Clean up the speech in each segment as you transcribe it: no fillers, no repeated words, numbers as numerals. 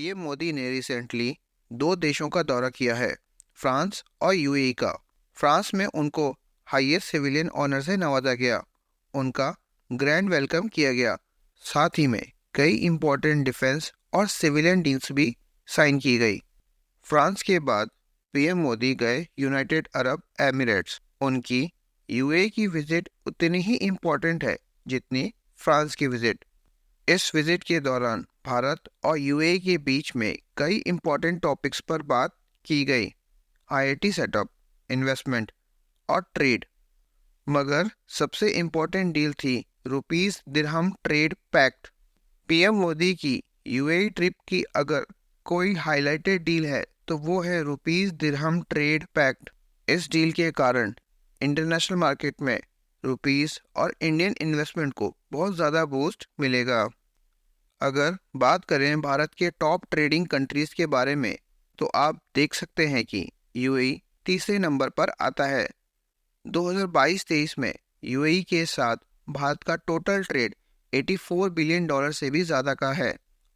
PM Modi ने recently दो देशों का दौरा किया है, फ्रांस और यूएई का। फ्रांस में उनको हाईएस्ट सिविलियन ऑनर से नवाजा गया, उनका ग्रैंड वेलकम किया गया। साथ ही में कई इंपॉर्टेंट डिफेंस और सिविलियन डील्स भी साइन की गई। फ्रांस के बाद पीएम मोदी गए यूनाइटेड अरब एमिरेट्स। उनकी यूएई की विजिट उतनी ही इम्पोर्टेंट है जितनी फ्रांस की विजिट। इस विजिट के दौरान भारत और यूएई के बीच में कई इंपॉर्टेंट टॉपिक्स पर बात की गई, आईआईटी सेटअप, इन्वेस्टमेंट और ट्रेड। मगर सबसे इम्पोर्टेंट डील थी रुपीस दिरहम ट्रेड पैक्ट। पीएम मोदी की यूएई ट्रिप की अगर कोई हाईलाइटेड डील है तो वो है रुपीस दिरहम ट्रेड पैक्ट। इस डील के कारण इंटरनेशनल मार्केट में रुपीस और इंडियन इन्वेस्टमेंट को बहुत ज़्यादा बूस्ट मिलेगा। अगर बात करें भारत के टॉप ट्रेडिंग कंट्रीज के बारे में तो आप देख सकते हैं कि यूएई तीसरे नंबर पर आता है। 2022-23 में यूएई के साथ भारत का टोटल ट्रेड $84 बिलियन से भी ज़्यादा का है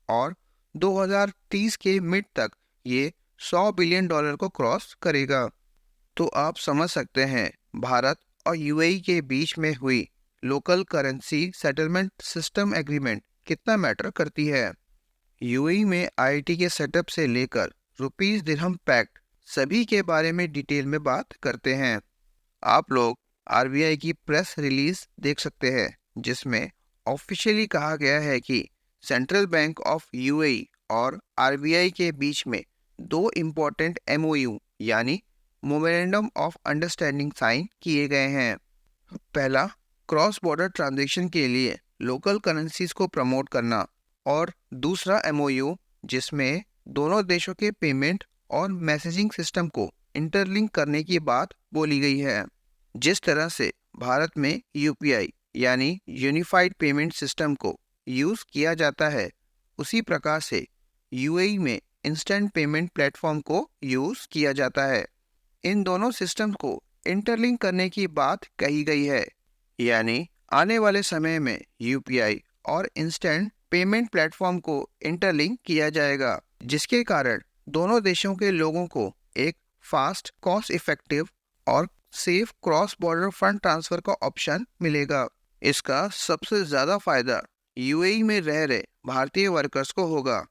और 2030 के मिड तक ये $100 बिलियन को क्रॉस करेगा। तो आप समझ सकते हैं भारत और यूएई के बीच में हुई local currency settlement system agreement कितना मैटर करती है। यूएई में आईआईटी के सेटअप से लेकर रुपीस दिरहम पैक्ट सभी के बारे में डिटेल में बात करते हैं। आप लोग आरबीआई की प्रेस रिलीज देख सकते हैं जिसमें ऑफिशियली कहा गया है कि सेंट्रल बैंक ऑफ यूएई और आरबीआई के बीच में दो इम्पोर्टेंट एमओयू यानी मेमोरेंडम ऑफ अंडरस्टैंडिंग साइन किए गए हैं। पहला, क्रॉस बॉर्डर ट्रांजैक्शन के लिए लोकल करेंसीज को प्रमोट करना, और दूसरा एमओयू जिसमें दोनों देशों के पेमेंट और मैसेजिंग सिस्टम को इंटरलिंक करने की बात बोली गई है। जिस तरह से भारत में यूपीआई यानी यूनिफाइड पेमेंट सिस्टम को यूज़ किया जाता है, उसी प्रकार से यूएई में इंस्टेंट पेमेंट प्लेटफॉर्म को यूज़ किया जाता है। इन दोनों सिस्टम को इंटरलिंक करने की बात कही गई है, यानी आने वाले समय में यूपीआई और इंस्टेंट पेमेंट प्लेटफॉर्म को इंटरलिंक किया जाएगा, जिसके कारण दोनों देशों के लोगों को एक फास्ट, कॉस्ट इफेक्टिव और safe cross border fund transfer का ऑप्शन मिलेगा। इसका सबसे ज़्यादा फायदा यूएई में रह रहे भारतीय वर्कर्स को होगा।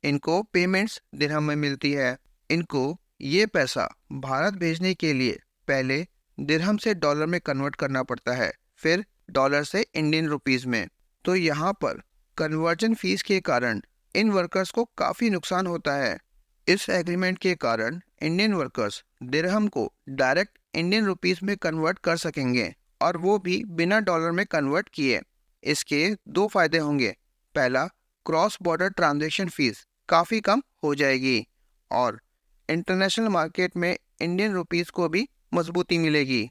इनको पेमेंट्स दिरहम में मिलती है। इनको ये पैसा भारत भेजने के लिए पहले दिरहम से डॉलर में कन्वर्ट करना पड़ता है, फिर डॉलर से इंडियन रुपीस में। तो यहाँ पर कन्वर्जन फीस के कारण इन वर्कर्स को काफ़ी नुकसान होता है। इस एग्रीमेंट के कारण इंडियन वर्कर्स दिरहम को डायरेक्ट इंडियन रुपीस में कन्वर्ट कर सकेंगे, और वो भी बिना डॉलर में कन्वर्ट किए। इसके दो फायदे होंगे। पहला, क्रॉस बॉर्डर ट्रांजैक्शन फीस काफ़ी कम हो जाएगी, और इंटरनेशनल मार्केट में इंडियन रुपीस को भी मजबूती मिलेगी।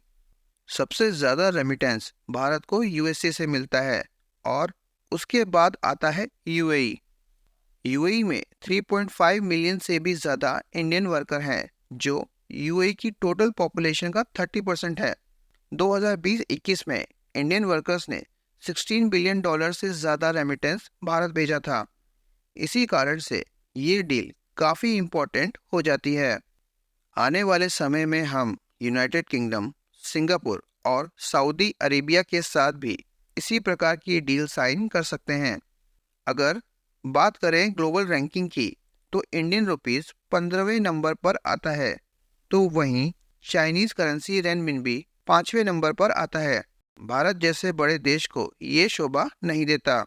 सबसे ज़्यादा रेमिटेंस भारत को यूएसए से मिलता है, और उसके बाद आता है यूएई। यूएई में 3.5 मिलियन से भी ज़्यादा इंडियन वर्कर हैं, जो यूएई की टोटल पॉपुलेशन का 30% है। 2020-21 में इंडियन वर्कर्स ने $16 बिलियन से ज़्यादा रेमिटेंस भारत भेजा था। इसी कारण से ये डील काफ़ी इम्पोर्टेंट हो जाती है। आने वाले समय में हम यूनाइटेड किंगडम, सिंगापुर और सऊदी अरेबिया के साथ भी इसी प्रकार की डील साइन कर सकते हैं। अगर बात करें ग्लोबल रैंकिंग की तो इंडियन रुपीस 15वें नंबर पर आता है, तो वहीं चाइनीज़ करेंसी रेनमिनबी 5वें नंबर पर आता है। भारत जैसे बड़े देश को ये शोभा नहीं देता।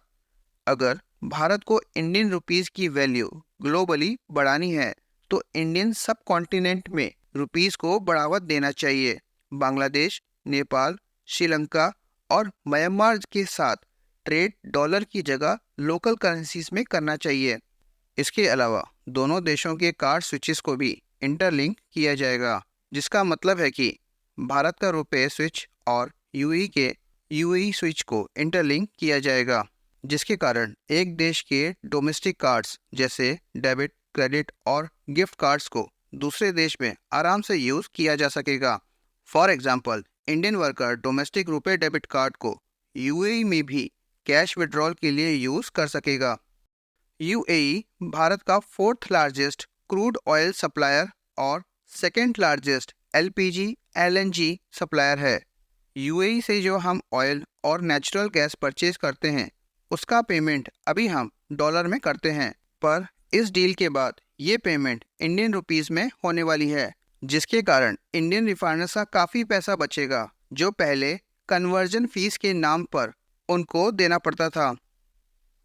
अगर भारत को इंडियन रुपीस की वैल्यू ग्लोबली बढ़ानी है तो इंडियन सब कॉन्टिनेंट में रुपीस को बढ़ावा देना चाहिए। बांग्लादेश, नेपाल, श्रीलंका और म्यांमार के साथ ट्रेड डॉलर की जगह लोकल करेंसीज में करना चाहिए। इसके अलावा दोनों देशों के कार्ड स्विचेस को भी इंटरलिंक किया जाएगा, जिसका मतलब है कि भारत का रुपए स्विच और यूएई के यूएई स्विच को इंटरलिंक किया जाएगा, जिसके कारण एक देश के डोमेस्टिक कार्ड्स जैसे डेबिट, क्रेडिट और गिफ्ट कार्ड्स को दूसरे देश में आराम से यूज़ किया जा सकेगा। For example, Indian worker domestic रुपए डेबिट कार्ड को यूएई में भी कैश विड्रॉल के लिए यूज़ कर सकेगा। यूएई भारत का fourth largest crude oil supplier और second largest LPG LNG supplier है। यूएई से जो हम ऑयल और नेचुरल गैस परचेज करते हैं उसका पेमेंट अभी हम डॉलर में करते हैं, पर इस डील के बाद ये पेमेंट इंडियन रुपीस में होने वाली है, जिसके कारण इंडियन रिफाइनर्स का काफ़ी पैसा बचेगा जो पहले कन्वर्जन फीस के नाम पर उनको देना पड़ता था।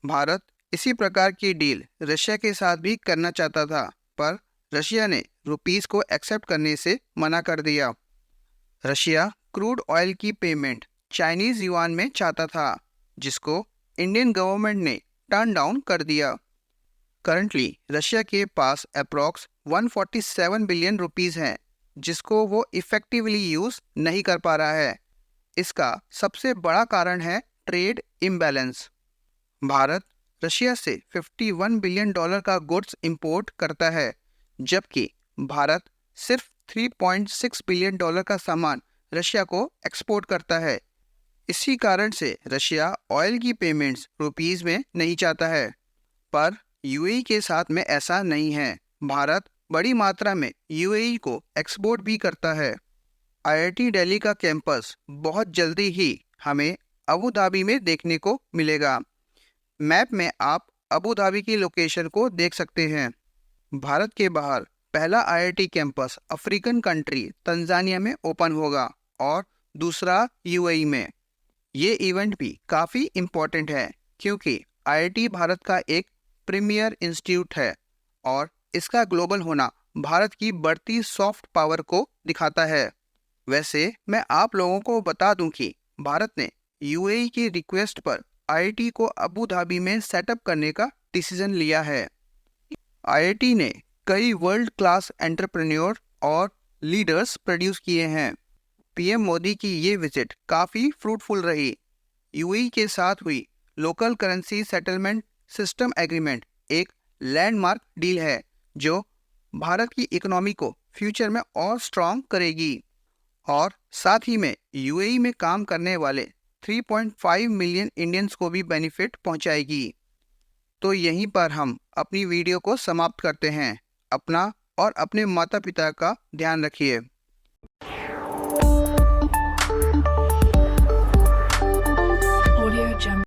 भारत इसी प्रकार की डील रशिया के साथ भी करना चाहता था, पर रशिया ने रुपीस को एक्सेप्ट करने से मना कर दिया। रशिया क्रूड ऑयल की पेमेंट चाइनीज युआन में चाहता था, जिसको इंडियन गवर्नमेंट ने टर्न डाउन कर दिया। करंटली रशिया के पास अप्रॉक्स 147 बिलियन रुपीस हैं, जिसको वो इफेक्टिवली यूज नहीं कर पा रहा है। इसका सबसे बड़ा कारण है ट्रेड इम्बैलेंस। भारत रशिया से 51 बिलियन डॉलर का गुड्स इंपोर्ट करता है, जबकि भारत सिर्फ 3.6 बिलियन डॉलर का सामान रशिया को एक्सपोर्ट करता है। इसी कारण से रशिया ऑयल की पेमेंट्स रुपीस में नहीं चाहता है, पर यूएई के साथ में ऐसा नहीं है। भारत बड़ी मात्रा में यूएई को एक्सपोर्ट भी करता है। आईआईटी दिल्ली का कैंपस बहुत जल्दी ही हमें अबू धाबी में देखने को मिलेगा। मैप में आप अबू धाबी की लोकेशन को देख सकते हैं। भारत के बाहर पहला IIT campus African country Tanzania में ओपन होगा और दूसरा यूएई में। ये इवेंट भी काफ़ी इम्पोर्टेंट है क्योंकि आईआईटी भारत का एक प्रीमियर इंस्टीट्यूट है और इसका ग्लोबल होना भारत की बढ़ती सॉफ्ट पावर को दिखाता है। वैसे मैं आप लोगों को बता दूं कि भारत ने यूएई की रिक्वेस्ट पर आईआईटी को अबू धाबी में सेटअप करने का डिसीजन लिया है। आईआईटी ने कई वर्ल्ड क्लास एंटरप्रेन्योर और लीडर्स प्रोड्यूस किए हैं। पीएम मोदी की ये विजिट काफ़ी फ्रूटफुल रही। यूएई के साथ हुई local currency settlement system agreement एक लैंडमार्क डील है जो भारत की इकोनॉमी को फ्यूचर में और स्ट्रॉन्ग करेगी और साथ ही में यूएई में काम करने वाले 3.5 मिलियन इंडियंस को भी बेनिफिट पहुंचाएगी। तो यहीं पर हम अपनी वीडियो को समाप्त करते हैं। अपना और अपने माता पिता का ध्यान रखिए।